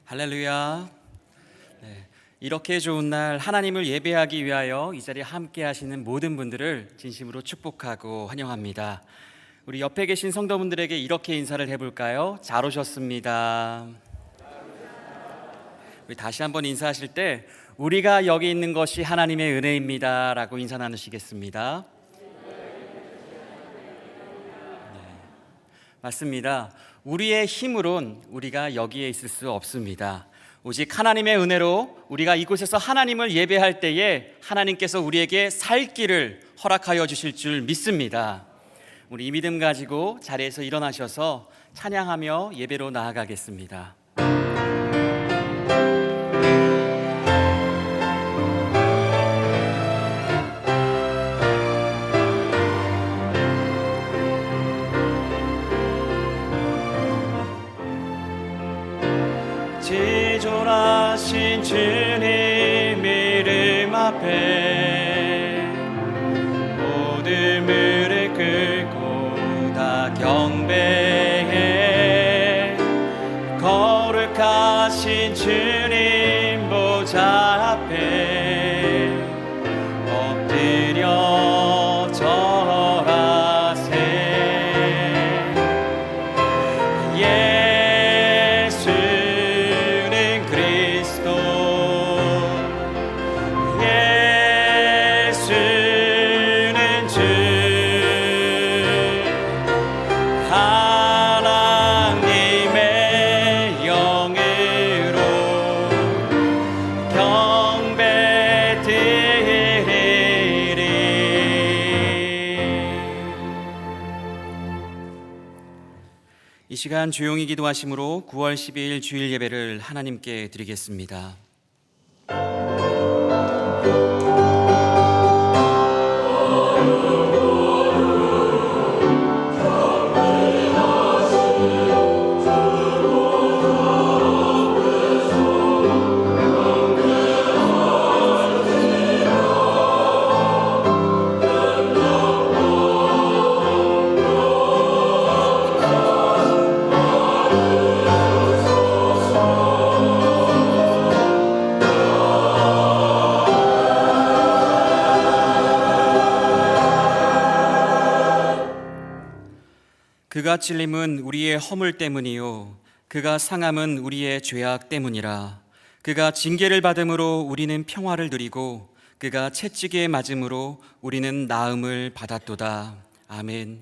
할렐루야. 네, 이렇게 좋은 날 하나님을 예배하기 위하여 이 자리에 함께 하시는 모든 분들을 진심으로 축복하고 환영합니다. 우리 옆에 계신 성도분들에게 이렇게 인사를 해볼까요? 잘 오셨습니다. 우리 다시 한번 인사하실 때 우리가 여기 있는 것이 하나님의 은혜입니다 라고 인사 나누시겠습니다. 맞습니다. 우리의 힘으론 우리가 여기에 있을 수 없습니다. 오직 하나님의 은혜로 우리가 이곳에서 하나님을 예배할 때에 하나님께서 우리에게 살 길을 허락하여 주실 줄 믿습니다. 우리 이 믿음 가지고 자리에서 일어나셔서 찬양하며 예배로 나아가겠습니다. 지존하신 주님 이름 앞에 모든 무릎 꿇고 다 경배해. 거룩하신 주님 보좌 앞에 엎드려 절하세. 이 시간 조용히 기도하심으로 9월 12일 주일 예배를 하나님께 드리겠습니다. 그가 찔림은 우리의 허물 때문이요 그가 상함은 우리의 죄악 때문이라. 그가 징계를 받음으로 우리는 평화를 누리고 그가 채찍에 맞음으로 우리는 나음을 받았도다. 아멘.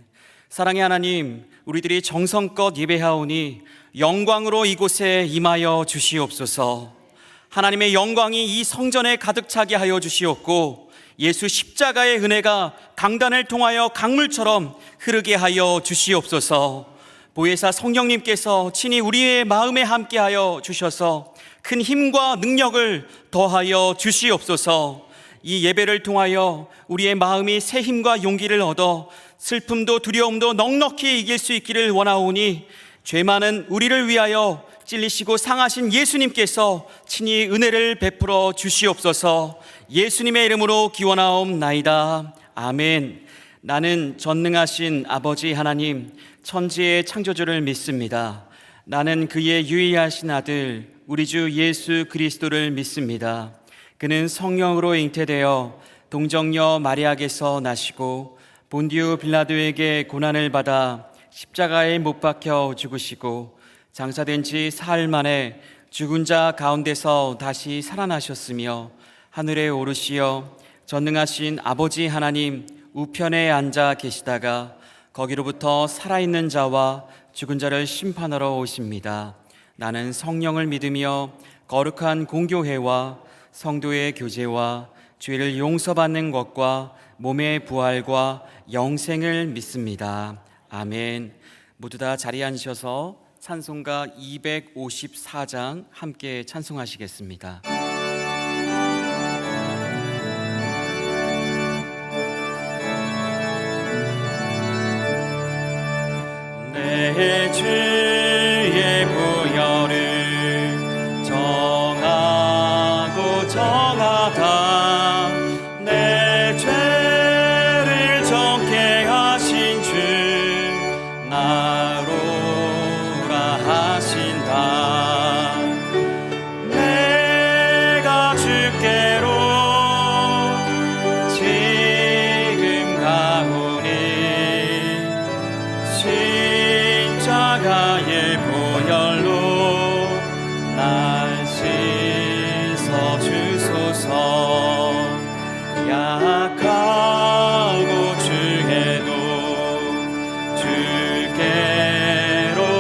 사랑의 하나님, 우리들이 정성껏 예배하오니 영광으로 이곳에 임하여 주시옵소서. 하나님의 영광이 이 성전에 가득 차게 하여 주시옵고 예수 십자가의 은혜가 강단을 통하여 강물처럼 흐르게 하여 주시옵소서. 보혜사 성령님께서 친히 우리의 마음에 함께하여 주셔서 큰 힘과 능력을 더하여 주시옵소서. 이 예배를 통하여 우리의 마음이 새 힘과 용기를 얻어 슬픔도 두려움도 넉넉히 이길 수 있기를 원하오니 죄 많은 우리를 위하여 찔리시고 상하신 예수님께서 친히 은혜를 베풀어 주시옵소서. 예수님의 이름으로 기원하옵나이다. 아멘. 나는 전능하신 아버지 하나님, 천지의 창조주를 믿습니다. 나는 그의 유일하신 아들 우리 주 예수 그리스도를 믿습니다. 그는 성령으로 잉태되어 동정녀 마리아에게서 나시고 본디오 빌라도에게 고난을 받아 십자가에 못 박혀 죽으시고 장사된 지 사흘 만에 죽은 자 가운데서 다시 살아나셨으며 하늘에 오르시어 전능하신 아버지 하나님 우편에 앉아 계시다가 거기로부터 살아있는 자와 죽은 자를 심판하러 오십니다. 나는 성령을 믿으며 거룩한 공교회와 성도의 교제와 죄를 용서받는 것과 몸의 부활과 영생을 믿습니다. 아멘. 모두 다 자리에 앉으셔서 찬송가 254장 함께 찬송하시겠습니다. 내 주의 부여를 정하고 정하다. 내 죄를 정케 하신 주 나로라 하신다. 십자가의 보혈로 날 씻어 주소서. 약하고 주에도 주께로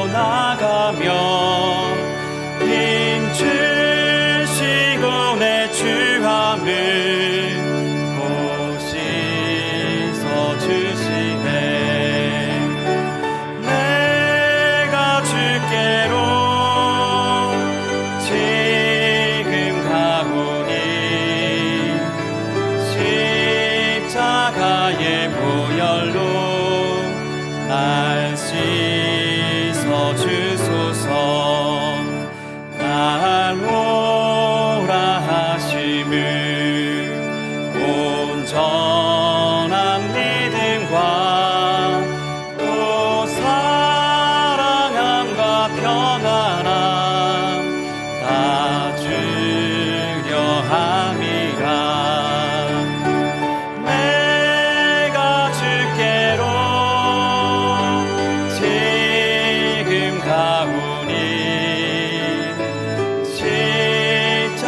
나가며 힘 주시고 내 주함을 보시서 주시네. 내가 주께로 지금 가오니 십자가의 보혈로 날 씻어 주소서. 날 오라 하심을 온전한 믿음과 또 사랑함과 평안함 다 주려 함이라. 내가 주께로 지금 가오니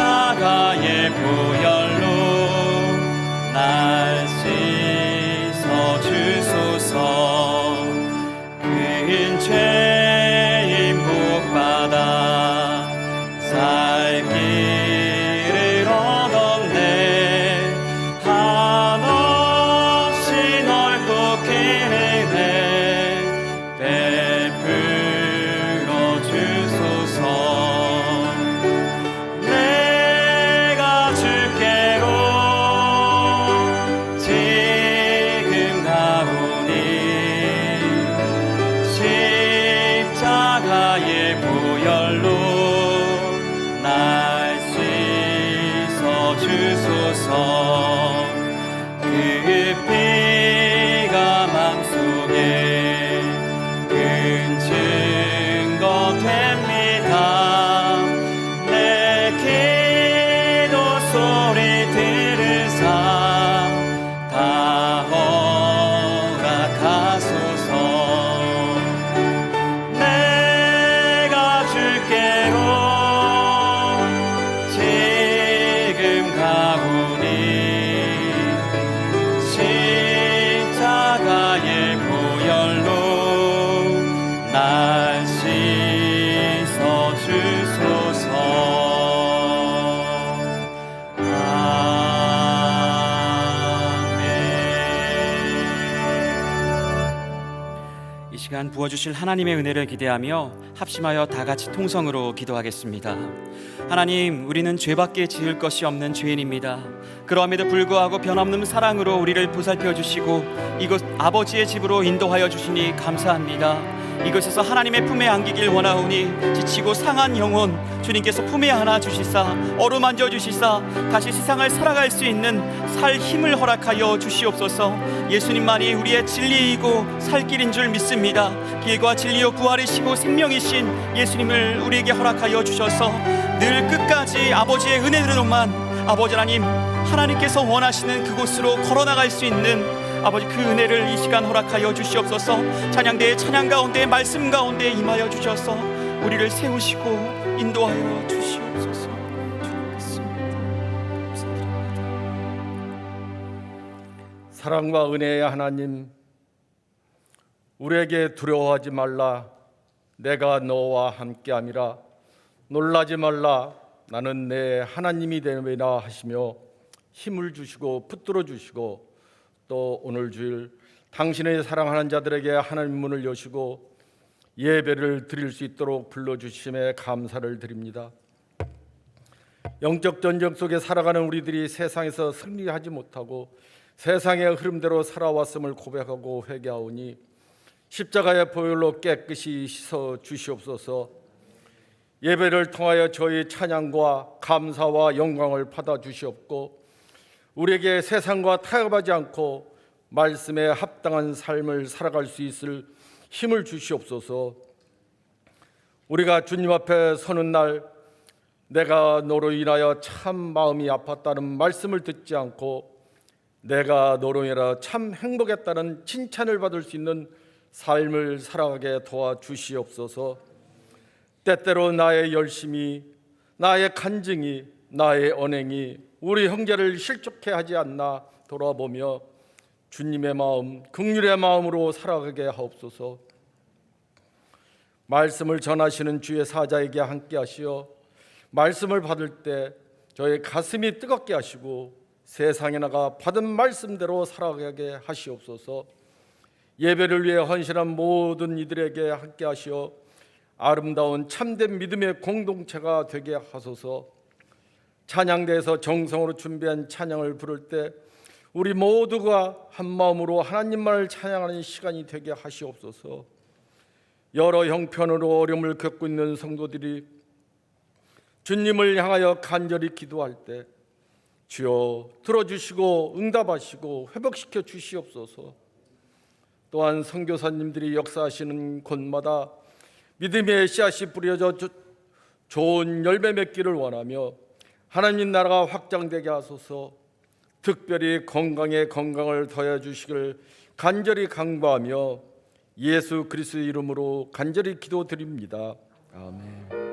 십자가의 보혈로 날 씻어 주소서. 큰 죄인 복받아 살 길을 얻었네. 한없이 넓고 긴 은혜 베풀어 주소서. 내가 주께로 지금 가오니 십자가의 보혈로 날 씻어 주소서. 그 피가 맘속에 큰 증거 됩니다. 내 기도 소리 들으사 다 허락하소서. 내가 주께로 지금 가오니 십자가의 보혈로 날 씻어 주소서. 이 시간 부어주실 하나님의 은혜를 기대하며 합심하여 다 같이 통성으로 기도하겠습니다. 하나님, 우리는 죄밖에 지을 것이 없는 죄인입니다. 그럼에도 불구하고 변함없는 사랑으로 우리를 보살펴 주시고 이곳 아버지의 집으로 인도하여 주시니 감사합니다. 이곳에서 하나님의 품에 안기길 원하오니 지치고 상한 영혼 주님께서 품에 안아 주시사 어루만져 주시사 다시 세상을 살아갈 수 있는 살 힘을 허락하여 주시옵소서. 예수님만이 우리의 진리이고 살 길인 줄 믿습니다. 길과 진리요 부활이시고 생명이신 예수님을 우리에게 허락하여 주셔서 늘 끝까지 아버지의 은혜로만 아버지 하나님, 하나님께서 원하시는 그곳으로 걸어나갈 수 있는 아버지 그 은혜를 이 시간 허락하여 주시옵소서. 찬양대의 찬양 가운데 말씀 가운데 임하여 주셔서 우리를 세우시고 인도하여 주시옵소서. 주님 믿습니다. 감사드립니다. 사랑과 은혜의 하나님, 우리에게 두려워하지 말라. 내가 너와 함께함이라. 놀라지 말라. 나는 내 하나님이 되리라 하시며 힘을 주시고 붙들어 주시고 또 오늘 주일 당신의 사랑하는 자들에게 하나님 문을 여시고 예배를 드릴 수 있도록 불러주심에 감사를 드립니다. 영적 전쟁 속에 살아가는 우리들이 세상에서 승리하지 못하고 세상의 흐름대로 살아왔음을 고백하고 회개하오니 십자가의 보혈로 깨끗이 씻어 주시옵소서. 예배를 통하여 저희 찬양과 감사와 영광을 받아 주시옵고 우리에게 세상과 타협하지 않고 말씀에 합당한 삶을 살아갈 수 있을 힘을 주시옵소서. 우리가 주님 앞에 서는 날 내가 너로 인하여 참 마음이 아팠다는 말씀을 듣지 않고 내가 너로 인하여 참 행복했다는 칭찬을 받을 수 있는 삶을 살아가게 도와주시옵소서. 때때로 나의 열심이, 나의 간증이, 나의 언행이 우리 형제를 실족해 하지 않나 돌아보며 주님의 마음, 긍휼의 마음으로 살아가게 하옵소서. 말씀을 전하시는 주의 사자에게 함께 하시어 말씀을 받을 때 저의 가슴이 뜨겁게 하시고 세상에 나가 받은 말씀대로 살아가게 하시옵소서. 예배를 위해 헌신한 모든 이들에게 함께 하시어 아름다운 참된 믿음의 공동체가 되게 하소서. 찬양대에서 정성으로 준비한 찬양을 부를 때 우리 모두가 한 마음으로 하나님만을 찬양하는 시간이 되게 하시옵소서. 여러 형편으로 어려움을 겪고 있는 성도들이 주님을 향하여 간절히 기도할 때 주여 들어주시고 응답하시고 회복시켜 주시옵소서. 또한 선교사님들이 역사하시는 곳마다 믿음의 씨앗이 뿌려져 좋은 열매 맺기를 원하며 하나님 나라가 확장되게 하소서. 특별히 건강에 건강을 더해 주시길 간절히 간구하며 예수 그리스도의 이름으로 간절히 기도드립니다. 아멘.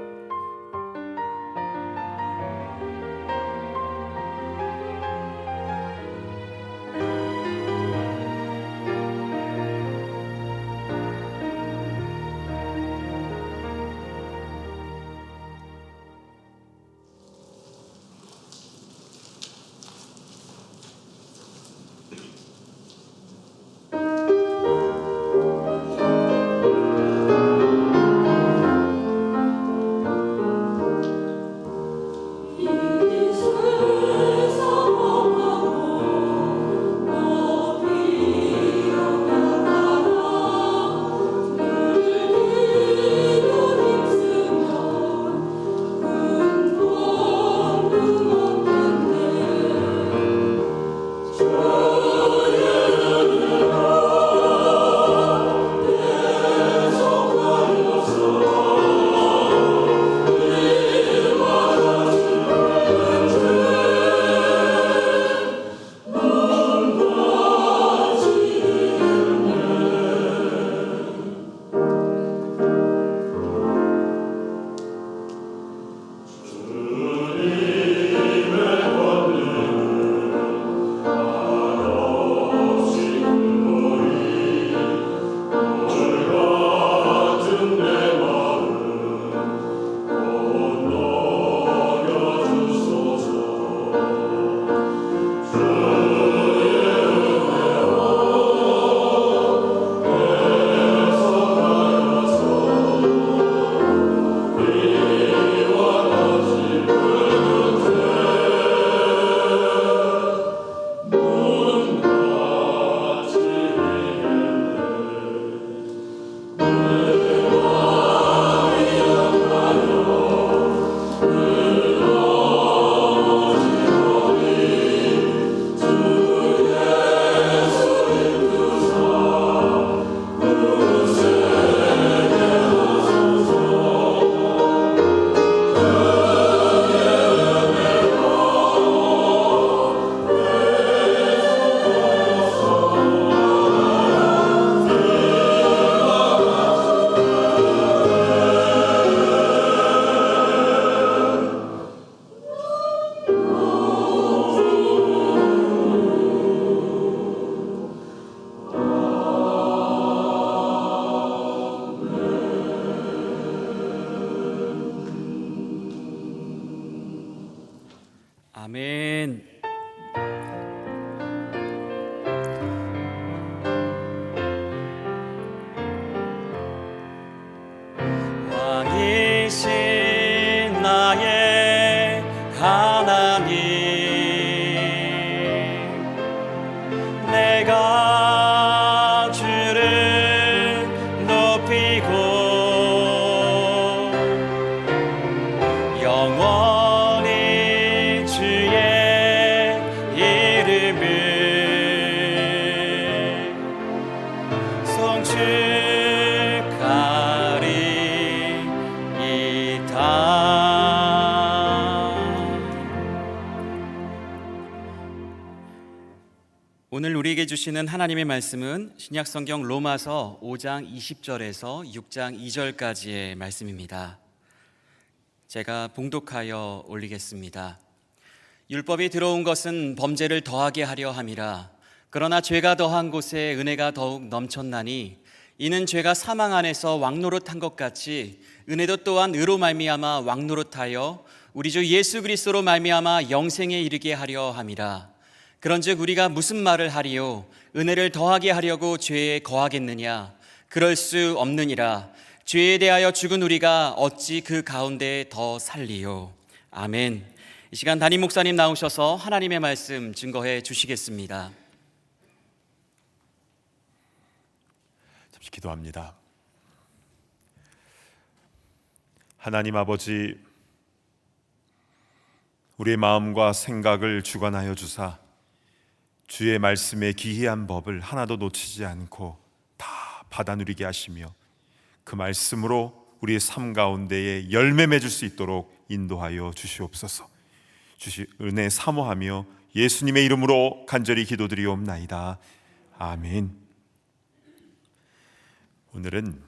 우리에게 주시는 하나님의 말씀은 신약성경 로마서 5장 20절에서 6장 2절까지의 말씀입니다. 제가 봉독하여 올리겠습니다. 율법이 들어온 것은 범죄를 더하게 하려 함이라. 그러나 죄가 더한 곳에 은혜가 더욱 넘쳤나니 이는 죄가 사망 안에서 왕노릇한 것 같이 은혜도 또한 의로 말미암아 왕노릇하여 우리 주 예수 그리스도로 말미암아 영생에 이르게 하려 함이라. 그런즉 우리가 무슨 말을 하리요? 은혜를 더하게 하려고 죄에 거하겠느냐? 그럴 수 없느니라. 죄에 대하여 죽은 우리가 어찌 그 가운데 더 살리요? 아멘. 이 시간 담임 목사님 나오셔서 하나님의 말씀 증거해 주시겠습니다. 잠시 기도합니다. 하나님 아버지, 우리의 마음과 생각을 주관하여 주사 주의 말씀의 기이한 법을 하나도 놓치지 않고 다 받아 누리게 하시며 그 말씀으로 우리의 삶 가운데에 열매 맺을 수 있도록 인도하여 주시옵소서. 주시 은혜 사모하며 예수님의 이름으로 간절히 기도드리옵나이다. 아멘. 오늘은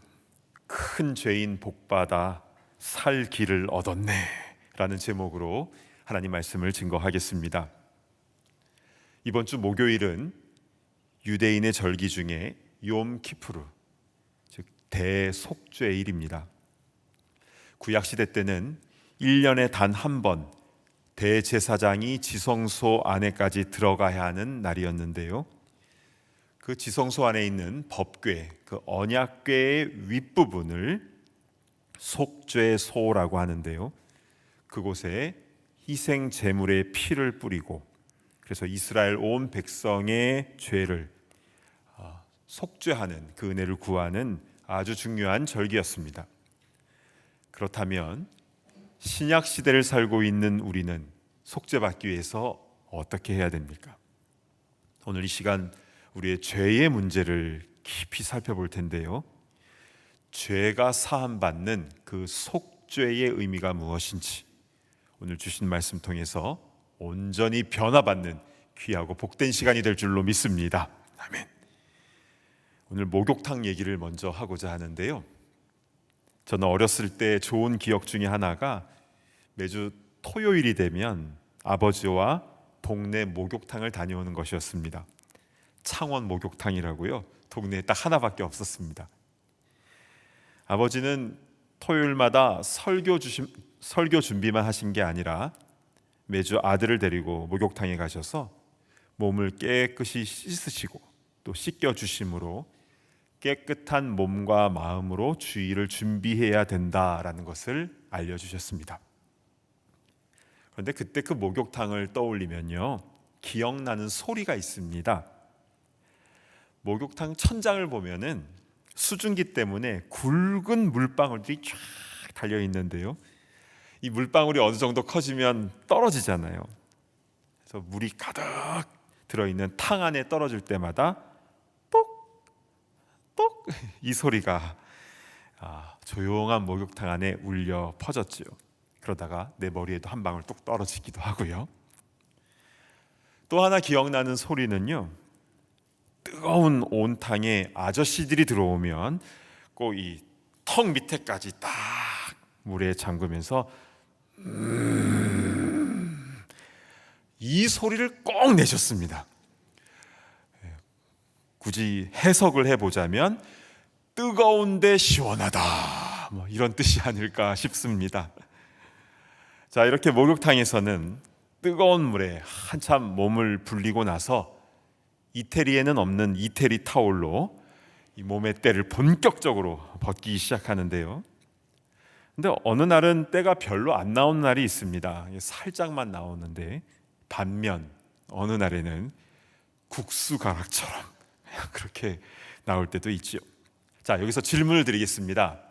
큰 죄인 복받아 살 길을 얻었네 라는 제목으로 하나님 말씀을 증거하겠습니다. 이번 주 목요일은 유대인의 절기 중에 욤 키푸르, 즉 대속죄일입니다. 구약시대 때는 1년에 단 한 번 대제사장이 지성소 안에까지 들어가야 하는 날이었는데요, 그 지성소 안에 있는 법궤, 그 언약궤의 윗부분을 속죄소라고 하는데요, 그곳에 희생 제물의 피를 뿌리고 그래서 이스라엘 온 백성의 죄를 속죄하는 그 은혜를 구하는 아주 중요한 절기였습니다. 그렇다면 신약 시대를 살고 있는 우리는 속죄받기 위해서 어떻게 해야 됩니까? 오늘 이 시간 우리의 죄의 문제를 깊이 살펴볼 텐데요, 죄가 사함받는 그 속죄의 의미가 무엇인지 오늘 주신 말씀 통해서 온전히 변화받는 귀하고 복된 시간이 될 줄로 믿습니다. 아멘. 오늘 목욕탕 얘기를 먼저 하고자 하는데요, 저는 어렸을 때 좋은 기억 중에 하나가 매주 토요일이 되면 아버지와 동네 목욕탕을 다녀오는 것이었습니다. 창원 목욕탕이라고요. 동네에 딱 하나밖에 없었습니다. 아버지는 토요일마다 설교 준비만 하신 게 아니라 매주 아들을 데리고 목욕탕에 가셔서 몸을 깨끗이 씻으시고 또 씻겨주심으로 깨끗한 몸과 마음으로 주일을 준비해야 된다라는 것을 알려주셨습니다. 그런데 그때 그 목욕탕을 떠올리면요, 기억나는 소리가 있습니다. 목욕탕 천장을 보면은 수증기 때문에 굵은 물방울들이 쫙 달려 있는데요, 이 물방울이 어느 정도 커지면 떨어지잖아요. 그래서 물이 가득 들어있는 탕 안에 떨어질 때마다 똑똑 이 소리가 조용한 목욕탕 안에 울려 퍼졌죠. 그러다가 내 머리에도 한 방울 뚝 떨어지기도 하고요. 또 하나 기억나는 소리는요, 뜨거운 온탕에 아저씨들이 들어오면 꼭 이 턱 밑에까지 딱 물에 잠그면서 이 소리를 꼭 내셨습니다. 굳이 해석을 해보자면 뜨거운데 시원하다, 뭐 이런 뜻이 아닐까 싶습니다. 자, 이렇게 목욕탕에서는 뜨거운 물에 한참 몸을 불리고 나서 이태리에는 없는 이태리 타올로 이 몸의 때를 본격적으로 벗기 시작하는데요, 근데 어느 날은 때가 별로 안 나오는 날이 있습니다. 살짝만 나오는데 반면 어느 날에는 국수 가락처럼 그렇게 나올 때도 있죠. 자, 여기서 질문을 드리겠습니다.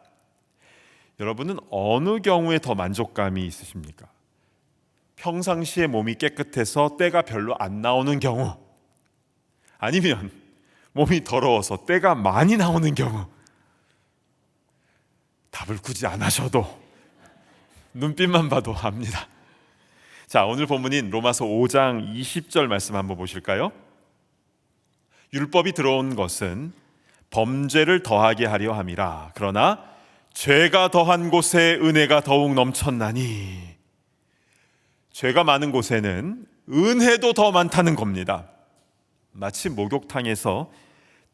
여러분은 어느 경우에 더 만족감이 있으십니까? 평상시에 몸이 깨끗해서 때가 별로 안 나오는 경우, 아니면 몸이 더러워서 때가 많이 나오는 경우? 답을 굳이 안 하셔도 눈빛만 봐도 압니다. 자, 오늘 본문인 로마서 5장 20절 말씀 한번 보실까요? 율법이 들어온 것은 범죄를 더하게 하려 함이라. 그러나 죄가 더한 곳에 은혜가 더욱 넘쳤나니. 죄가 많은 곳에는 은혜도 더 많다는 겁니다. 마치 목욕탕에서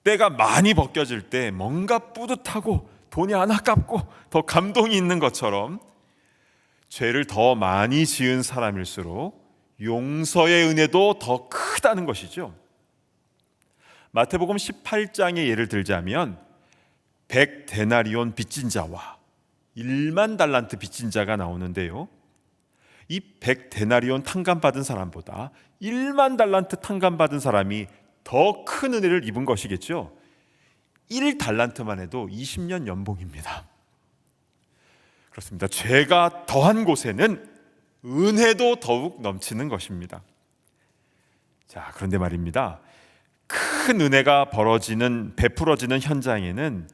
때가 많이 벗겨질 때 뭔가 뿌듯하고 돈이 안 아깝고 더 감동이 있는 것처럼 죄를 더 많이 지은 사람일수록 용서의 은혜도 더 크다는 것이죠. 마태복음 18장의 예를 들자면 100데나리온 빚진 자와 1만 달란트 빚진 자가 나오는데요, 이 100데나리온 탕감받은 사람보다 1만 달란트 탕감받은 사람이 더 큰 은혜를 입은 것이겠죠. 1달란트만 해도 20년 연봉입니다. 그렇습니다. 죄가 더한 곳에는 은혜도 더욱 넘치는 것입니다. 자, 그런데 말입니다. 큰 은혜가 베풀어지는 현장에는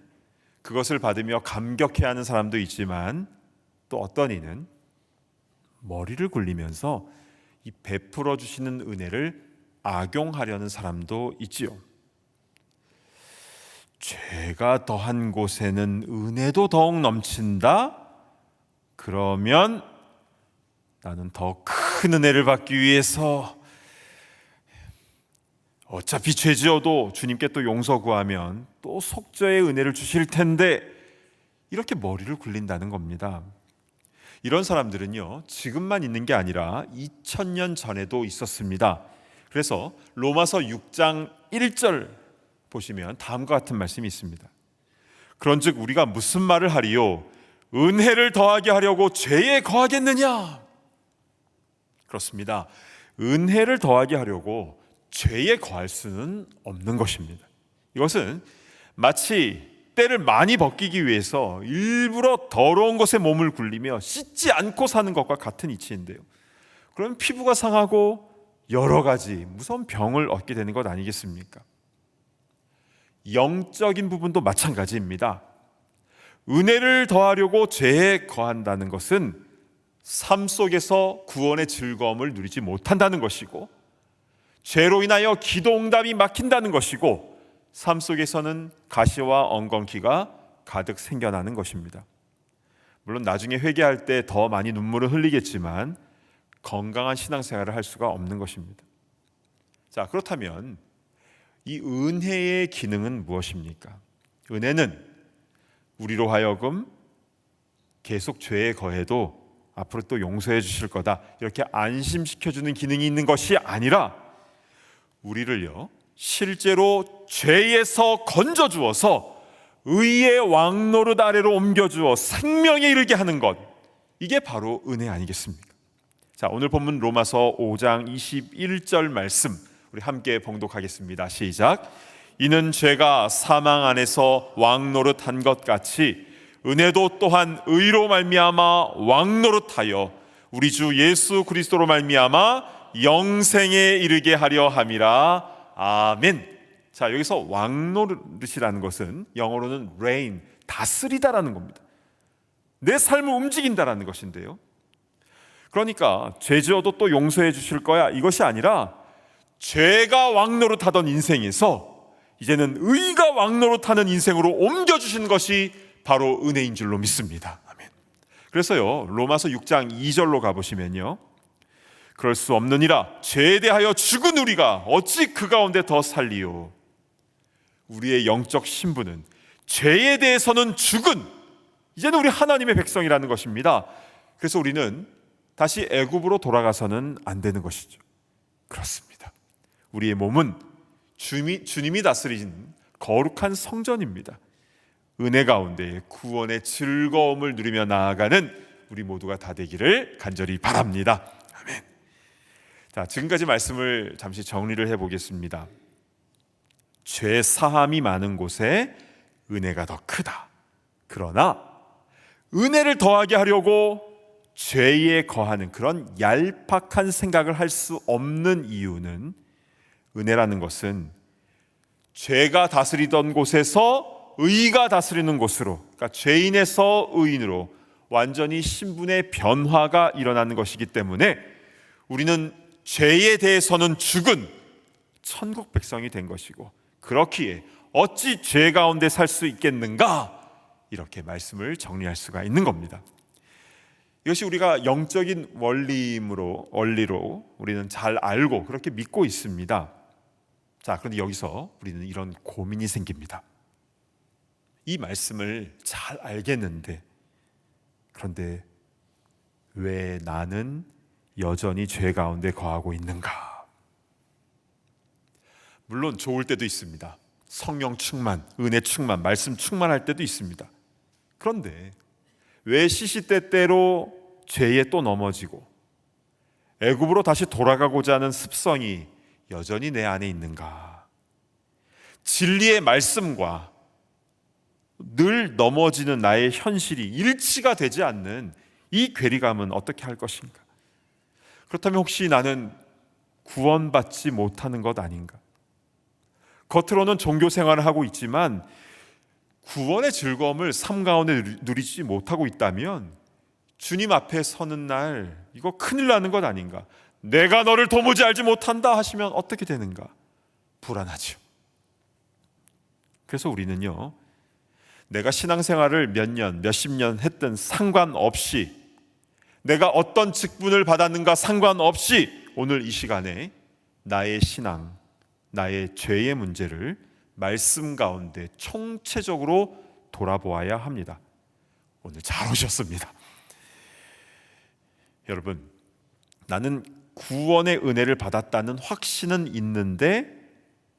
그것을 받으며 감격해하는 사람도 있지만, 또 어떤 이는 머리를 굴리면서 이 베풀어 주시는 은혜를 악용하려는 사람도 있지요. 죄가 더한 곳에는 은혜도 더욱 넘친다? 그러면 나는 더 큰 은혜를 받기 위해서 어차피 죄 지어도 주님께 또 용서 구하면 또 속죄의 은혜를 주실 텐데, 이렇게 머리를 굴린다는 겁니다. 이런 사람들은요, 지금만 있는 게 아니라 2000년 전에도 있었습니다. 그래서 로마서 6장 1절 보시면 다음과 같은 말씀이 있습니다. 그런즉 우리가 무슨 말을 하리요? 은혜를 더하게 하려고 죄에 거하겠느냐? 그렇습니다. 은혜를 더하게 하려고 죄에 거할 수는 없는 것입니다. 이것은 마치 때를 많이 벗기기 위해서 일부러 더러운 것에 몸을 굴리며 씻지 않고 사는 것과 같은 이치인데요, 그럼 피부가 상하고 여러 가지 무서운 병을 얻게 되는 것 아니겠습니까? 영적인 부분도 마찬가지입니다. 은혜를 더하려고 죄에 거한다는 것은 삶 속에서 구원의 즐거움을 누리지 못한다는 것이고, 죄로 인하여 기도응답이 막힌다는 것이고, 삶 속에서는 가시와 엉겅퀴가 가득 생겨나는 것입니다. 물론 나중에 회개할 때 더 많이 눈물을 흘리겠지만 건강한 신앙생활을 할 수가 없는 것입니다. 자, 그렇다면 이 은혜의 기능은 무엇입니까? 은혜는 우리로 하여금 계속 죄에 거해도 앞으로 또 용서해 주실 거다, 이렇게 안심시켜주는 기능이 있는 것이 아니라 우리를요, 실제로 죄에서 건져주어서 의의 왕노릇 아래로 옮겨주어 생명에 이르게 하는 것, 이게 바로 은혜 아니겠습니까? 자, 오늘 본문 로마서 5장 21절 말씀 우리 함께 봉독하겠습니다. 시작. 이는 죄가 사망 안에서 왕노릇한 것 같이 은혜도 또한 의로 말미암아 왕노릇하여 우리 주 예수 그리스도로 말미암아 영생에 이르게 하려 함이라. 아멘. 자, 여기서 왕노릇이라는 것은 영어로는 reign, 다스리다라는 겁니다. 내 삶을 움직인다라는 것인데요, 그러니까 죄 지어도 또 용서해 주실 거야, 이것이 아니라 죄가 왕노릇하던 인생에서 이제는 의가 왕노릇하는 인생으로 옮겨주신 것이 바로 은혜인 줄로 믿습니다. 아멘. 그래서요, 로마서 6장 2절로 가보시면요, 그럴 수 없느니라 죄에 대하여 죽은 우리가 어찌 그 가운데 더 살리요? 우리의 영적 신분은 죄에 대해서는 죽은, 이제는 우리 하나님의 백성이라는 것입니다. 그래서 우리는 다시 애굽으로 돌아가서는 안 되는 것이죠. 그렇습니다. 우리의 몸은 주님이 다스리신 거룩한 성전입니다. 은혜 가운데 구원의 즐거움을 누리며 나아가는 우리 모두가 다 되기를 간절히 바랍니다. 아멘. 자, 지금까지 말씀을 잠시 정리를 해보겠습니다. 죄 사함이 많은 곳에 은혜가 더 크다. 그러나 은혜를 더하게 하려고 죄에 거하는 그런 얄팍한 생각을 할 수 없는 이유는, 은혜라는 것은 죄가 다스리던 곳에서 의가 다스리는 곳으로, 그러니까 죄인에서 의인으로 완전히 신분의 변화가 일어나는 것이기 때문에 우리는 죄에 대해서는 죽은 천국 백성이 된 것이고, 그렇기에 어찌 죄 가운데 살 수 있겠는가? 이렇게 말씀을 정리할 수가 있는 겁니다. 이것이 우리가 영적인 원리로 우리는 잘 알고 그렇게 믿고 있습니다. 자, 그런데 여기서 우리는 이런 고민이 생깁니다. 이 말씀을 잘 알겠는데, 그런데 왜 나는 여전히 죄 가운데 거하고 있는가? 물론 좋을 때도 있습니다. 성령 충만, 은혜 충만, 말씀 충만할 때도 있습니다. 그런데 왜 시시때때로 죄에 또 넘어지고 애굽으로 다시 돌아가고자 하는 습성이 여전히 내 안에 있는가? 진리의 말씀과 늘 넘어지는 나의 현실이 일치가 되지 않는 이 괴리감은 어떻게 할 것인가? 그렇다면 혹시 나는 구원받지 못하는 것 아닌가? 겉으로는 종교 생활을 하고 있지만 구원의 즐거움을 삶 가운데 누리지 못하고 있다면 주님 앞에 서는 날 이거 큰일 나는 것 아닌가? 내가 너를 도무지 알지 못한다 하시면 어떻게 되는가? 불안하죠. 그래서 우리는요, 내가 신앙생활을 몇 년, 몇십 년 했든 상관없이, 내가 어떤 직분을 받았는가 상관없이 오늘 이 시간에 나의 신앙, 나의 죄의 문제를 말씀 가운데 총체적으로 돌아보아야 합니다. 오늘 잘 오셨습니다. 여러분, 나는 구원의 은혜를 받았다는 확신은 있는데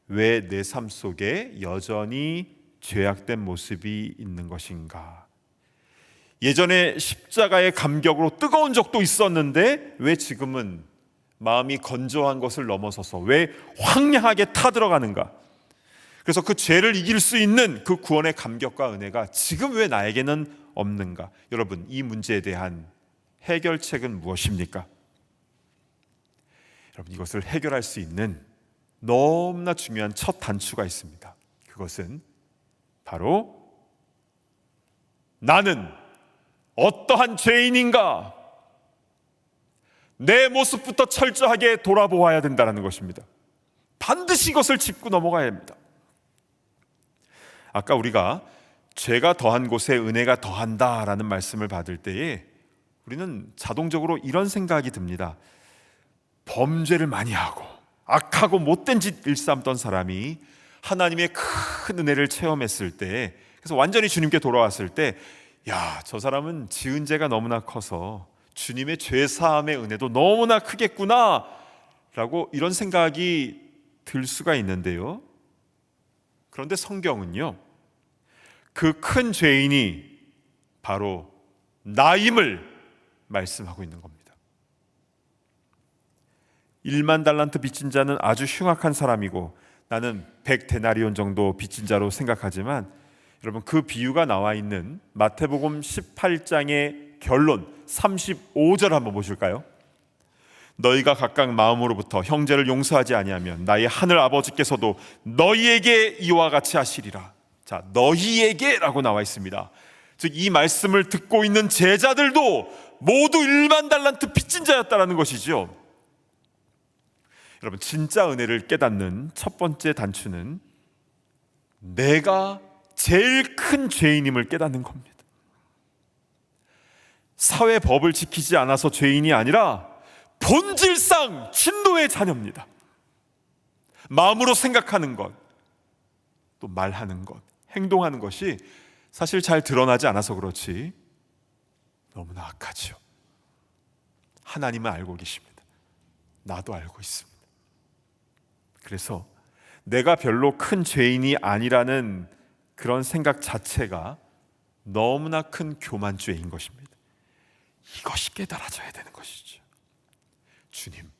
왜 내 삶 속에 여전히 죄악된 모습이 있는 것인가? 예전에 십자가의 감격으로 뜨거운 적도 있었는데 왜 지금은 마음이 건조한 것을 넘어서서 왜 황량하게 타들어가는가? 그래서 그 죄를 이길 수 있는 그 구원의 감격과 은혜가 지금 왜 나에게는 없는가? 여러분, 이 문제에 대한 해결책은 무엇입니까? 여러분, 이것을 해결할 수 있는 너무나 중요한 첫 단추가 있습니다. 그것은 바로 나는 어떠한 죄인인가? 내 모습부터 철저하게 돌아보아야 된다는 것입니다. 반드시 이것을 짚고 넘어가야 합니다. 아까 우리가 죄가 더한 곳에 은혜가 더한다라는 말씀을 받을 때에 우리는 자동적으로 이런 생각이 듭니다. 범죄를 많이 하고 악하고 못된 짓 일삼던 사람이 하나님의 큰 은혜를 체험했을 때, 그래서 완전히 주님께 돌아왔을 때, 야, 저 사람은 지은 죄가 너무나 커서 주님의 죄 사함의 은혜도 너무나 크겠구나 라고 이런 생각이 들 수가 있는데요, 그런데 성경은요, 그 큰 죄인이 바로 나임을 말씀하고 있는 겁니다. 1만 달란트 빚진 자는 아주 흉악한 사람이고 나는 100데나리온 정도 빚진 자로 생각하지만, 여러분, 그 비유가 나와 있는 마태복음 18장의 결론 35절 한번 보실까요? 너희가 각각 마음으로부터 형제를 용서하지 아니하면 나의 하늘 아버지께서도 너희에게 이와 같이 하시리라. 자, 너희에게라고 나와 있습니다. 즉 이 말씀을 듣고 있는 제자들도 모두 1만 달란트 빚진 자였다라는 것이죠. 여러분, 진짜 은혜를 깨닫는 첫 번째 단추는 내가 제일 큰 죄인임을 깨닫는 겁니다. 사회 법을 지키지 않아서 죄인이 아니라 본질상 진노의 자녀입니다. 마음으로 생각하는 것, 또 말하는 것, 행동하는 것이 사실 잘 드러나지 않아서 그렇지 너무나 악하죠. 하나님은 알고 계십니다. 나도 알고 있습니다. 그래서 내가 별로 큰 죄인이 아니라는 그런 생각 자체가 너무나 큰 교만죄인 것입니다. 이것이 깨달아져야 되는 것이죠. 주님,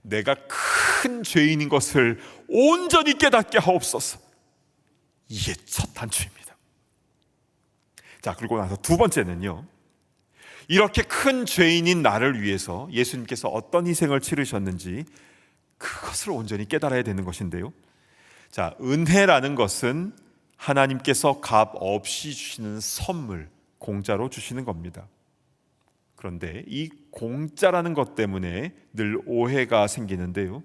내가 큰 죄인인 것을 온전히 깨닫게 하옵소서. 이게 첫 단추입니다. 자, 그리고 나서 두 번째는요, 이렇게 큰 죄인인 나를 위해서 예수님께서 어떤 희생을 치르셨는지 그것을 온전히 깨달아야 되는 것인데요, 자, 은혜라는 것은 하나님께서 값 없이 주시는 선물, 공짜로 주시는 겁니다. 그런데 이 공짜라는 것 때문에 늘 오해가 생기는데요,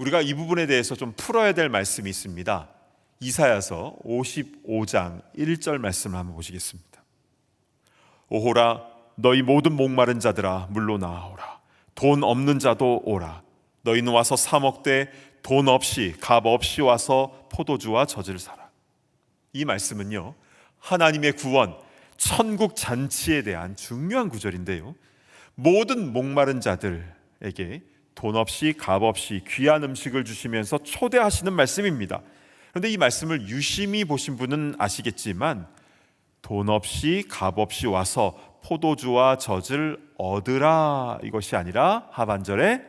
우리가 이 부분에 대해서 좀 풀어야 될 말씀이 있습니다. 이사야서 55장 1절 말씀을 한번 보시겠습니다. 오호라 너희 모든 목마른 자들아 물로 나아오라. 돈 없는 자도 오라. 너희는 와서 사 먹되 돈 없이 값 없이 와서 포도주와 젖을 사라. 이 말씀은요, 하나님의 구원, 천국 잔치에 대한 중요한 구절인데요, 모든 목마른 자들에게 돈 없이 값 없이 귀한 음식을 주시면서 초대하시는 말씀입니다. 그런데 이 말씀을 유심히 보신 분은 아시겠지만 돈 없이 값 없이 와서 포도주와 젖을 얻으라, 이것이 아니라 하반절에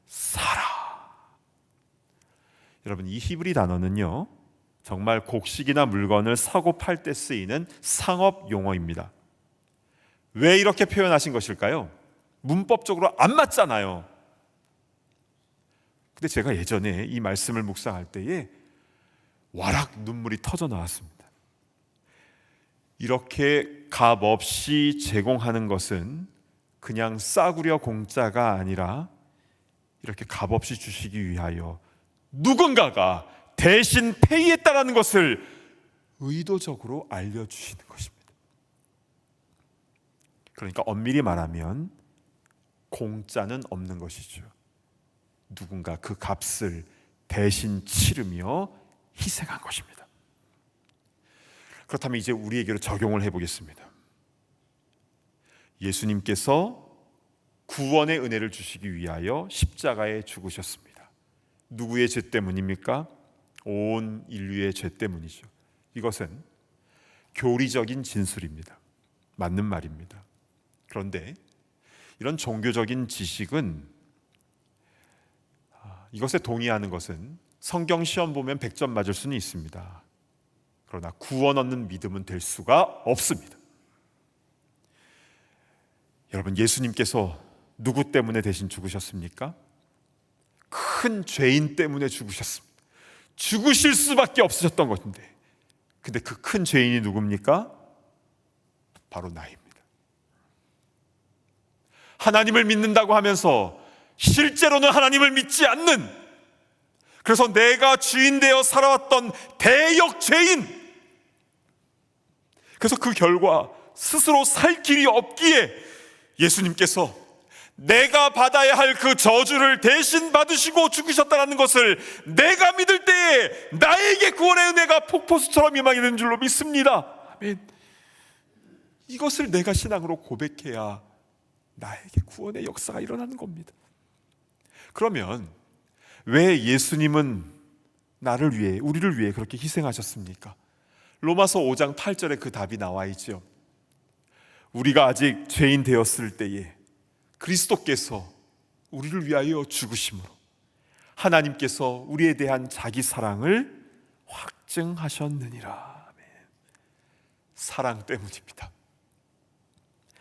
사라. 여러분, 이 히브리 단어는요, 정말 곡식이나 물건을 사고 팔 때 쓰이는 상업 용어입니다. 왜 이렇게 표현하신 것일까요? 문법적으로 안 맞잖아요. 근데 제가 예전에 이 말씀을 묵상할 때에 와락 눈물이 터져 나왔습니다. 이렇게 값 없이 제공하는 것은 그냥 싸구려 공짜가 아니라 이렇게 값 없이 주시기 위하여 누군가가 대신 페이했다라는 것을 의도적으로 알려주시는 것입니다. 그러니까 엄밀히 말하면 공짜는 없는 것이죠. 누군가 그 값을 대신 치르며 희생한 것입니다. 그렇다면 이제 우리에게로 적용을 해보겠습니다. 예수님께서 구원의 은혜를 주시기 위하여 십자가에 죽으셨습니다. 누구의 죄 때문입니까? 온 인류의 죄 때문이죠. 이것은 교리적인 진술입니다. 맞는 말입니다. 그런데 이런 종교적인 지식은, 이것에 동의하는 것은 성경 시험 보면 100점 맞을 수는 있습니다. 그러나 구원 얻는 믿음은 될 수가 없습니다. 여러분, 예수님께서 누구 때문에 대신 죽으셨습니까? 큰 죄인 때문에 죽으셨습니다. 죽으실 수밖에 없으셨던 것인데, 근데 그 큰 죄인이 누굽니까? 바로 나입니다. 하나님을 믿는다고 하면서 실제로는 하나님을 믿지 않는, 그래서 내가 주인 되어 살아왔던 대역 죄인, 그래서 그 결과 스스로 살 길이 없기에 예수님께서 내가 받아야 할 그 저주를 대신 받으시고 죽으셨다는 것을 내가 믿을 때에 나에게 구원의 은혜가 폭포수처럼 임하게 줄로 믿습니다. 아멘. 이것을 내가 신앙으로 고백해야 나에게 구원의 역사가 일어나는 겁니다. 그러면 왜 예수님은 나를 위해, 우리를 위해 그렇게 희생하셨습니까? 로마서 5장 8절에 그 답이 나와 있죠. 우리가 아직 죄인 되었을 때에 그리스도께서 우리를 위하여 죽으심으로 하나님께서 우리에 대한 자기 사랑을 확증하셨느니라. 아멘. 사랑 때문입니다.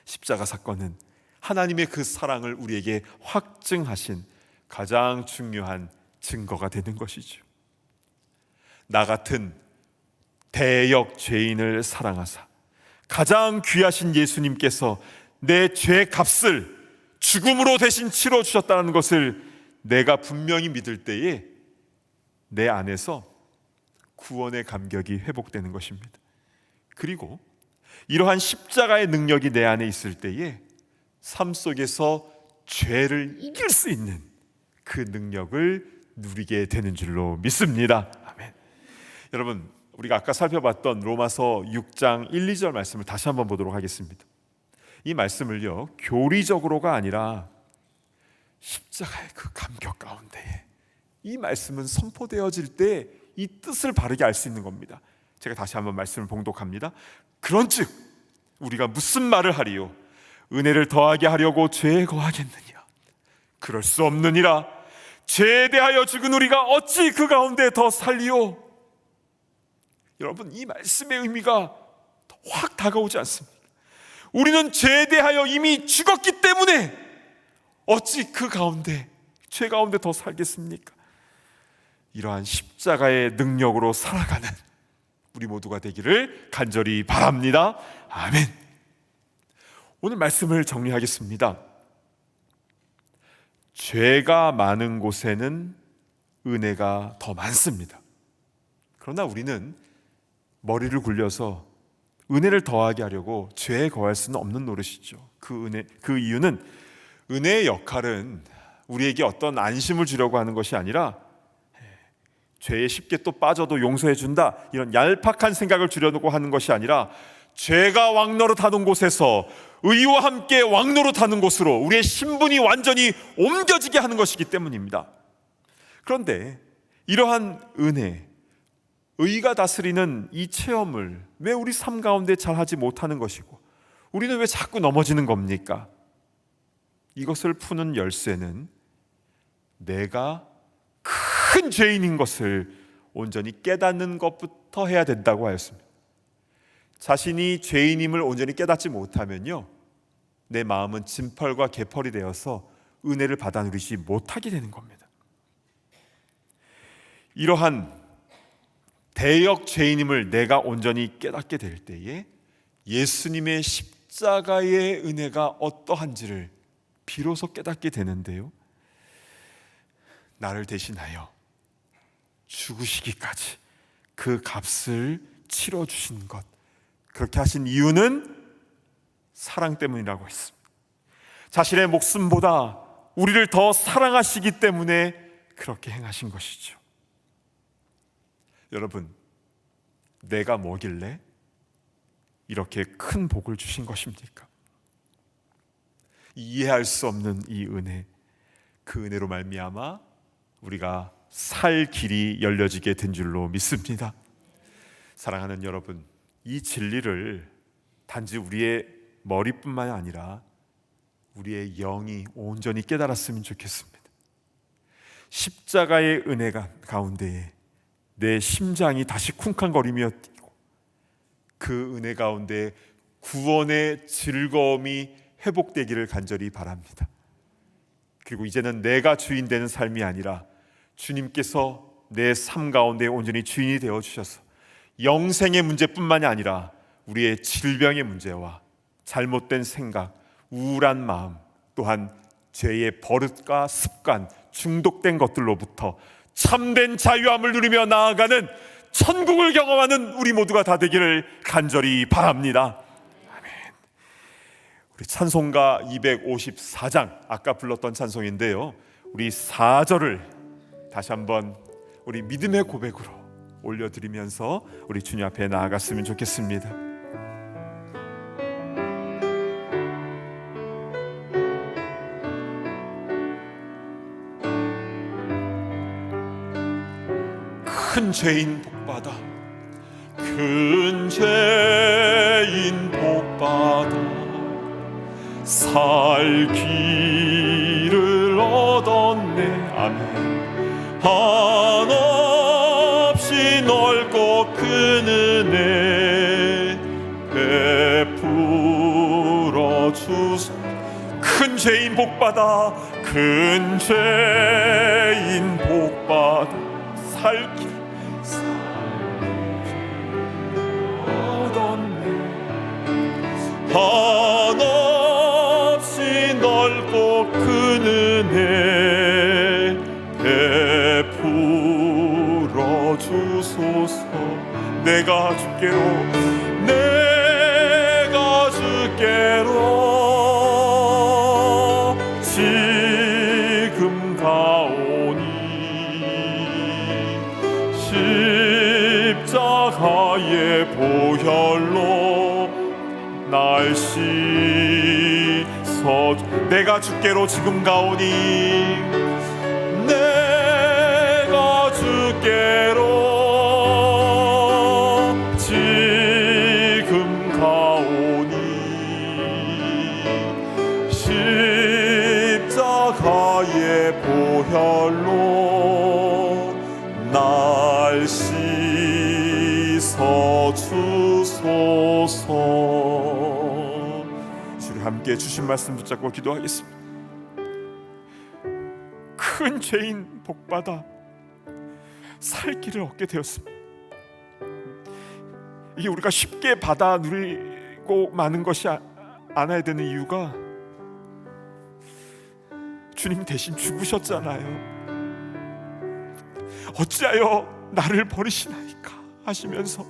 십자가 사건은 하나님의 그 사랑을 우리에게 확증하신 가장 중요한 증거가 되는 것이죠. 나 같은 대역 죄인을 사랑하사 가장 귀하신 예수님께서 내 죄 값을 죽음으로 대신 치러주셨다는 것을 내가 분명히 믿을 때에 내 안에서 구원의 감격이 회복되는 것입니다. 그리고 이러한 십자가의 능력이 내 안에 있을 때에 삶 속에서 죄를 이길 수 있는 그 능력을 누리게 되는 줄로 믿습니다. 아멘. 여러분, 우리가 아까 살펴봤던 로마서 6장 1, 2절 말씀을 다시 한번 보도록 하겠습니다. 이 말씀을요, 교리적으로가 아니라 십자가의 그 감격 가운데 이 말씀은 선포되어질 때 이 뜻을 바르게 알 수 있는 겁니다. 제가 다시 한번 말씀을 봉독합니다. 그런즉 우리가 무슨 말을 하리요? 은혜를 더하게 하려고 죄에 거하겠느냐? 그럴 수 없느니라. 죄에 대하여 죽은 우리가 어찌 그 가운데 더 살리요? 여러분, 이 말씀의 의미가 확 다가오지 않습니까? 우리는 죄에 대하여 이미 죽었기 때문에 어찌 그 가운데, 죄 가운데 더 살겠습니까? 이러한 십자가의 능력으로 살아가는 우리 모두가 되기를 간절히 바랍니다. 아멘. 오늘 말씀을 정리하겠습니다. 죄가 많은 곳에는 은혜가 더 많습니다. 그러나 우리는 머리를 굴려서 은혜를 더하게 하려고 죄에 거할 수는 없는 노릇이죠. 그 이유는 은혜의 역할은 우리에게 어떤 안심을 주려고 하는 것이 아니라 죄에 쉽게 또 빠져도 용서해 준다, 이런 얄팍한 생각을 주려고 하는 것이 아니라 죄가 왕노릇하는 곳에서 의와 함께 왕노릇하는 곳으로 우리의 신분이 완전히 옮겨지게 하는 것이기 때문입니다. 그런데 이러한 은혜, 의가 다스리는 이 체험을 왜 우리 삶 가운데 잘 하지 못하는 것이고 우리는 왜 자꾸 넘어지는 겁니까? 이것을 푸는 열쇠는 내가 큰 죄인인 것을 온전히 깨닫는 것부터 해야 된다고 하였습니다. 자신이 죄인임을 온전히 깨닫지 못하면요, 내 마음은 진펄과 개펄이 되어서 은혜를 받아 누리지 못하게 되는 겁니다. 이러한 대역 죄인임을 내가 온전히 깨닫게 될 때에 예수님의 십자가의 은혜가 어떠한지를 비로소 깨닫게 되는데요, 나를 대신하여 죽으시기까지 그 값을 치러주신 것, 그렇게 하신 이유는 사랑 때문이라고 했습니다. 자신의 목숨보다 우리를 더 사랑하시기 때문에 그렇게 행하신 것이죠. 여러분, 내가 뭐길래 이렇게 큰 복을 주신 것입니까? 이해할 수 없는 이 은혜, 그 은혜로 말미암아 우리가 살 길이 열려지게 된 줄로 믿습니다. 사랑하는 여러분, 이 진리를 단지 우리의 머리뿐만 아니라 우리의 영이 온전히 깨달았으면 좋겠습니다. 십자가의 은혜가 가운데에 내 심장이 다시 쿵쾅거리며 뛰고, 그 은혜 가운데 구원의 즐거움이 회복되기를 간절히 바랍니다. 그리고 이제는 내가 주인 되는 삶이 아니라 주님께서 내 삶 가운데 온전히 주인이 되어 주셔서 영생의 문제뿐만이 아니라 우리의 질병의 문제와 잘못된 생각, 우울한 마음, 또한 죄의 버릇과 습관, 중독된 것들로부터 참된 자유함을 누리며 나아가는 천국을 경험하는 우리 모두가 다 되기를 간절히 바랍니다. 아멘. 우리 찬송가 254장, 아까 불렀던 찬송인데요, 우리 4절을 다시 한번 우리 믿음의 고백으로 올려드리면서 우리 주님 앞에 나아갔으면 좋겠습니다. 큰 죄인 복받아, 큰 죄인 복받아 살 길을 얻었네. 아멘. 한없이 넓고 큰 은혜 베풀어 주소. 큰 죄인 복받아, 큰 죄인 복받아 살 길 얻었네. 한없이 넓고 큰 은혜 베풀어 주소서. 내가 주께로, 내가 주께로 지금 가오니 십자가의 보혈로 날 씻어. 내가 주께로 지금 가오니, 내가 주께로 지금 가오니 십자가의 보혈로 날 씻어 주소서. 주님 함께 주신 말씀 붙잡고 기도하겠습니다. 큰 죄인 복받아 살 길을 얻게 되었습니다. 이게 우리가 쉽게 받아 누리고 마는 것이 않아야 되는 이유가 주님 대신 죽으셨잖아요. 어찌하여 나를 버리시나이까 하시면서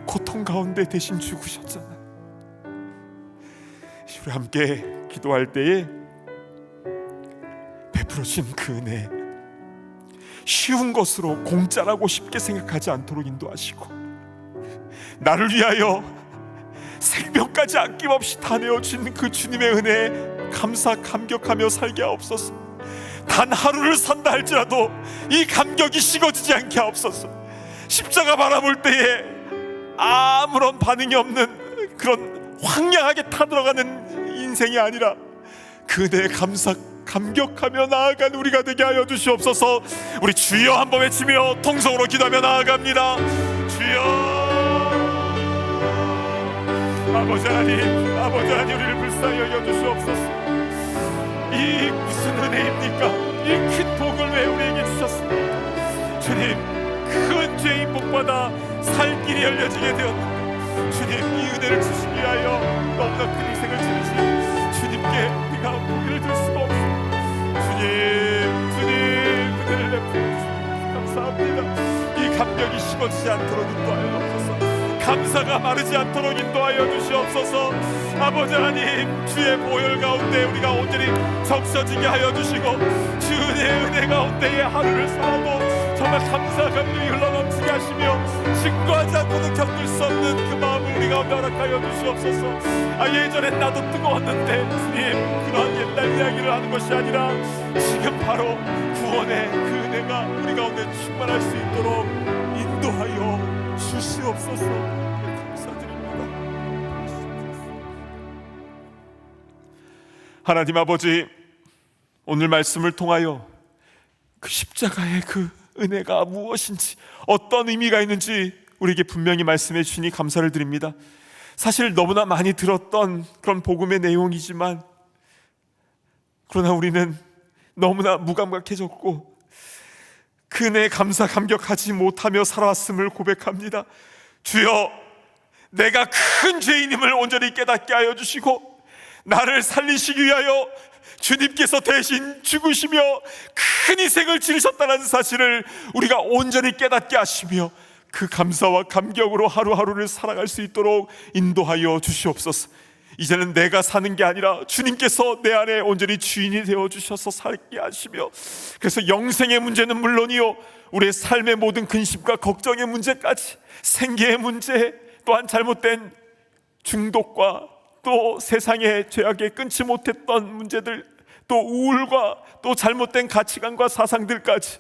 고통 가운데 대신 죽으셨잖아요. 우리 함께 기도할 때에 베풀어진 그 은혜, 쉬운 것으로 공짜라고 쉽게 생각하지 않도록 인도하시고, 나를 위하여 생명까지 아낌없이 다 내어준 그 주님의 은혜에 감격하며 살게 하옵소서. 단 하루를 산다 할지라도 이 감격이 식어지지 않게 하옵소서. 십자가 바라볼 때에 아무런 반응이 없는 그런 황량하게 타들어가는 인생이 아니라 그 은혜에 감격하며 나아간 우리가 되게 하여 주시옵소서. 우리 주여 한번 외치며 통성으로 기도하며 나아갑니다. 주여. 아버지 하나님 우리를 불쌍히 여겨주시옵소서. 이 무슨 은혜입니까? 이 큰 복을 왜 우리에게 주셨습니까? 주님, 큰 죄인 복받아 살 길이 열려지게 되었는데 주님, 이 은혜를 주시기 위하여 너무나 큰 희생을 치르신 주님께 우리가 고개를 들 수가 없습니다. 주님 은혜를 베풀어 주시옵소서. 감사합니다. 이 감격이 식어지지 않도록 인도하여 주옵소서. 감사가 마르지 않도록 인도하여 주시옵소서. 아버지 하나님, 주의 보혈 가운데 우리가 온전히 적셔지게 하여 주시고, 주의 은혜 가운데에 하루를 살아도 정말 감사 감격이 흘러넘치게 하시며 증거하지 않고는 겪을 수 없는 그 마음을 우리 가운데 허락하여 주시옵소서. 예전엔 나도 뜨거웠는데 주님, 그러한 옛날 이야기를 하는 것이 아니라 지금 바로 구원의 그 은혜가 우리 가운데 충만할 수 있도록 인도하여 주시옵소서. 감사드립니다. 하나님 아버지, 오늘 말씀을 통하여 그 십자가의 그 은혜가 무엇인지, 어떤 의미가 있는지 우리에게 분명히 말씀해 주시니 감사를 드립니다. 사실 너무나 많이 들었던 그런 복음의 내용이지만, 그러나 우리는 너무나 무감각해졌고 그 은혜에 감격하지 못하며 살아왔음을 고백합니다. 주여, 내가 큰 죄인임을 온전히 깨닫게 하여 주시고, 나를 살리시기 위하여 주님께서 대신 죽으시며 큰 희생을 치르셨다는 사실을 우리가 온전히 깨닫게 하시며 그 감사와 감격으로 하루하루를 살아갈 수 있도록 인도하여 주시옵소서. 이제는 내가 사는 게 아니라 주님께서 내 안에 온전히 주인이 되어 주셔서 살게 하시며, 그래서 영생의 문제는 물론이요, 우리의 삶의 모든 근심과 걱정의 문제까지, 생계의 문제, 또한 잘못된 중독과 또 세상의 죄악에 끊지 못했던 문제들, 또 우울과 또 잘못된 가치관과 사상들까지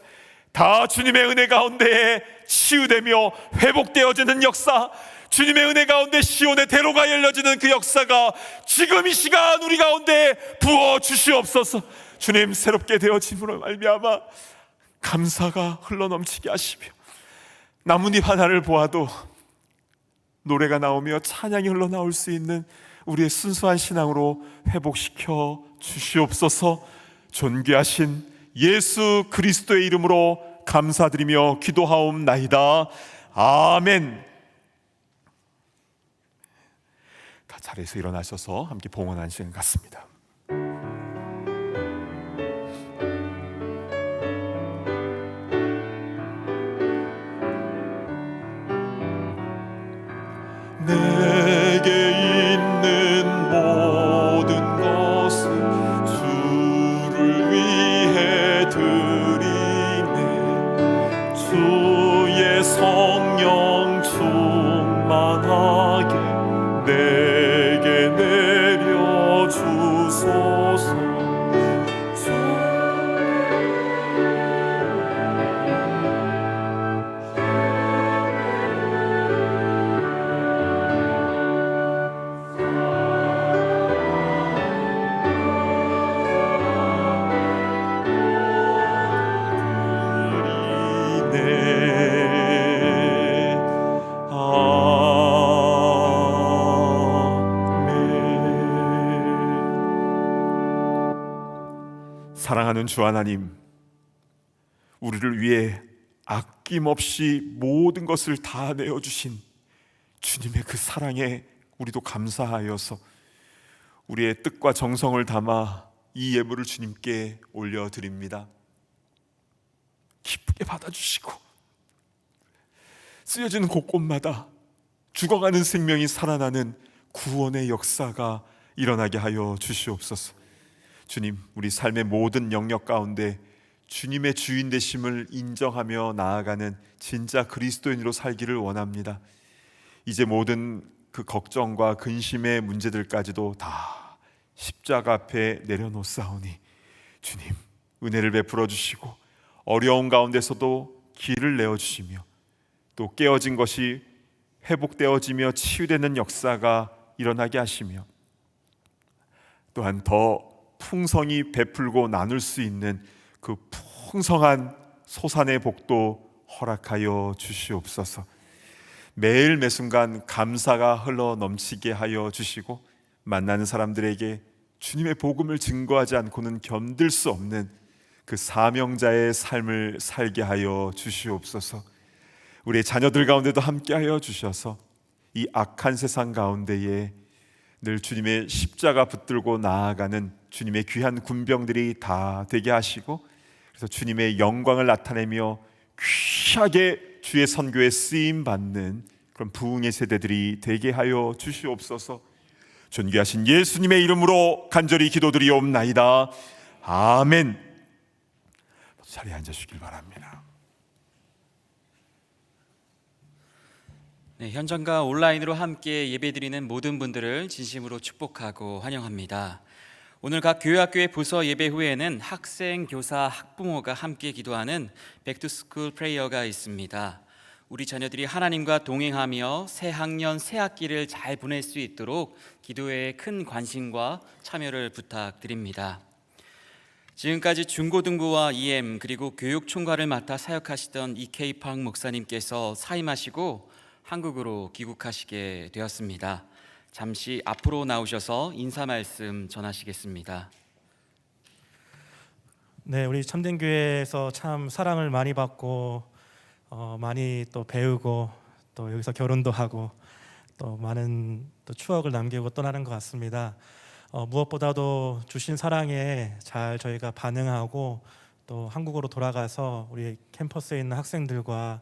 다 주님의 은혜 가운데에 치유되며 회복되어지는 역사, 주님의 은혜 가운데 시온의 대로가 열려지는 그 역사가 지금 이 시간 우리 가운데 부어 주시옵소서. 주님, 새롭게 되어짐으로 말미암아 감사가 흘러넘치게 하시며, 나뭇잎 하나를 보아도 노래가 나오며 찬양이 흘러나올 수 있는 우리의 순수한 신앙으로 회복시켜 주시옵소서. 존귀하신 예수 그리스도의 이름으로 감사드리며 기도하옵나이다. 아멘. 다 자리에서 일어나셔서 함께 봉헌하는 시간 같습니다. 내게 있는 모든 것은 주를 위해 드리네. 주의 성령 충만하게 내게 내려 주소서. 사랑하는 주 하나님, 우리를 위해 아낌없이 모든 것을 다 내어주신 주님의 그 사랑에 우리도 감사하여서 우리의 뜻과 정성을 담아 이 예물을 주님께 올려드립니다. 기쁘게 받아주시고 쓰여지는 곳곳마다 죽어가는 생명이 살아나는 구원의 역사가 일어나게 하여 주시옵소서. 주님, 우리 삶의 모든 영역 가운데 주님의 주인 되심을 인정하며 나아가는 진짜 그리스도인으로 살기를 원합니다. 이제 모든 그 걱정과 근심의 문제들까지도 다 십자가 앞에 내려놓사오니 주님, 은혜를 베풀어 주시고 어려운 가운데서도 길을 내어주시며 또 깨어진 것이 회복되어지며 치유되는 역사가 일어나게 하시며 또한 더 풍성히 베풀고 나눌 수 있는 그 풍성한 소산의 복도 허락하여 주시옵소서. 매일 매순간 감사가 흘러 넘치게 하여 주시고 만나는 사람들에게 주님의 복음을 증거하지 않고는 견딜 수 없는 그 사명자의 삶을 살게 하여 주시옵소서. 우리의 자녀들 가운데도 함께 하여 주셔서 이 악한 세상 가운데에 늘 주님의 십자가 붙들고 나아가는 주님의 귀한 군병들이 다 되게 하시고, 그래서 주님의 영광을 나타내며 귀하게 주의 선교에 쓰임 받는 그런 부흥의 세대들이 되게 하여 주시옵소서. 존귀하신 예수님의 이름으로 간절히 기도드리옵나이다. 아멘. 자리에 앉으시길 바랍니다. 네, 현장과 온라인으로 함께 예배드리는 모든 분들을 진심으로 축복하고 환영합니다. 오늘 각 교회학교의 부서 예배 후에는 학생, 교사, 학부모가 함께 기도하는 백투스쿨 프레이어가 있습니다. 우리 자녀들이 하나님과 동행하며 새 학년, 새 학기를 잘 보낼 수 있도록 기도에 큰 관심과 참여를 부탁드립니다. 지금까지 중고등부와 EM 그리고 교육총괄을 맡아 사역하시던 이케이팡 목사님께서 사임하시고 한국으로 귀국하시게 되었습니다. 잠시 앞으로 나오셔서 인사 말씀 전하시겠습니다. 네, 우리 참된교회에서 참 사랑을 많이 받고 많이 또 배우고 또 여기서 결혼도 하고 또 많은 또 추억을 남기고 떠나는 것 같습니다. 무엇보다도 주신 사랑에 잘 저희가 반응하고 또 한국으로 돌아가서 우리 캠퍼스에 있는 학생들과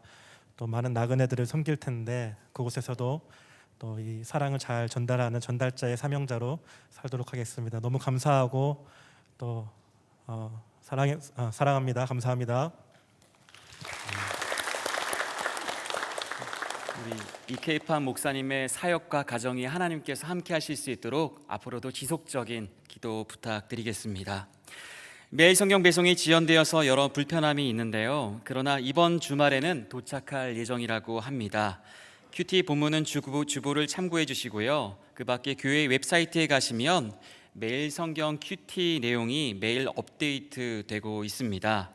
또 많은 나그네들을 섬길 텐데 그곳에서도 또 이 사랑을 잘 전달하는 전달자의 사명자로 살도록 하겠습니다. 너무 감사하고 또 사랑합니다. 감사합니다. 우리 이케이팡 목사님의 사역과 가정이 하나님께서 함께 하실 수 있도록 앞으로도 지속적인 기도 부탁드리겠습니다. 매일 성경 배송이 지연되어서 여러 불편함이 있는데요. 그러나 이번 주말에는 도착할 예정이라고 합니다. 큐티 본문은 주보를 참고해 주시고요. 그 밖에 교회 웹사이트에 가시면 매일 성경 큐티 내용이 매일 업데이트 되고 있습니다.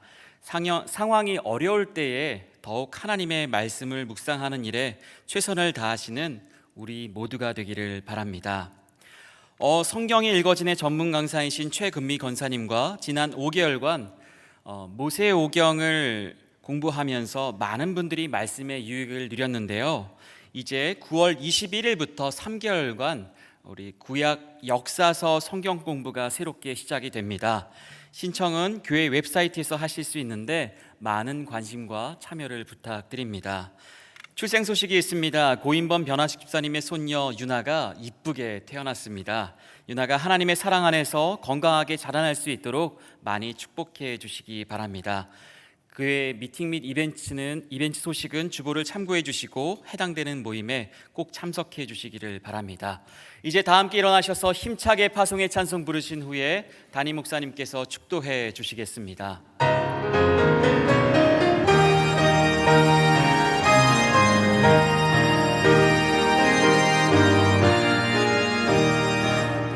상황이 어려울 때에 더욱 하나님의 말씀을 묵상하는 일에 최선을 다하시는 우리 모두가 되기를 바랍니다. 성경이 읽어진의 전문 강사이신 최금미 권사님과 지난 5개월간 모세오경을 공부하면서 많은 분들이 말씀의 유익을 누렸는데요. 이제 9월 21일부터 3개월간 우리 구약 역사서 성경 공부가 새롭게 시작이 됩니다. 신청은 교회 웹사이트에서 하실 수 있는데 많은 관심과 참여를 부탁드립니다. 출생 소식이 있습니다. 고인범 변화식 집사님의 손녀 유나가 이쁘게 태어났습니다. 유나가 하나님의 사랑 안에서 건강하게 자라날 수 있도록 많이 축복해 주시기 바랍니다. 그의 미팅 및 이벤트 소식은 주보를 참고해 주시고 해당되는 모임에 꼭 참석해 주시기를 바랍니다. 이제 다 함께 일어나셔서 힘차게 파송의 찬송 부르신 후에 담임 목사님께서 축도해 주시겠습니다.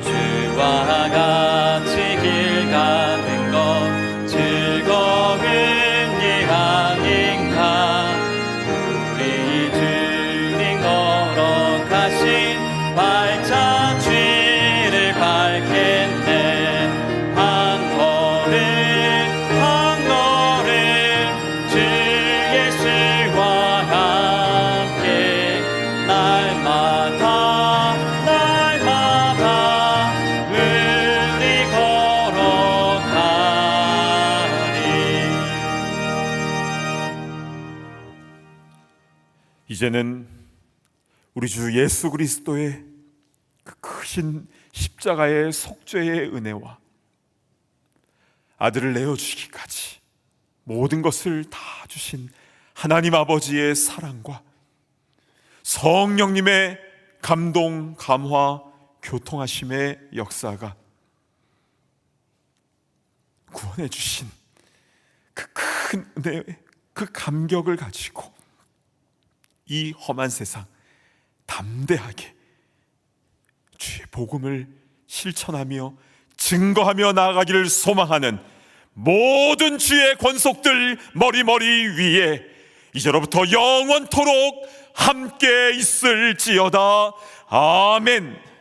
주와 같이 길 가는 것 즐거운 일 아닌가. 우리 주님 걸어가신 발자취를 밟겠네. 한 걸음 이제는 우리 주 예수 그리스도의 그 크신 십자가의 속죄의 은혜와 아들을 내어주시기까지 모든 것을 다 주신 하나님 아버지의 사랑과 성령님의 감동, 감화, 교통하심의 역사가 구원해 주신 그 큰 은혜, 그 감격을 가지고 이 험한 세상 담대하게 주의 복음을 실천하며 증거하며 나아가기를 소망하는 모든 주의 권속들 머리 위에 이제로부터 영원토록 함께 있을지어다. 아멘.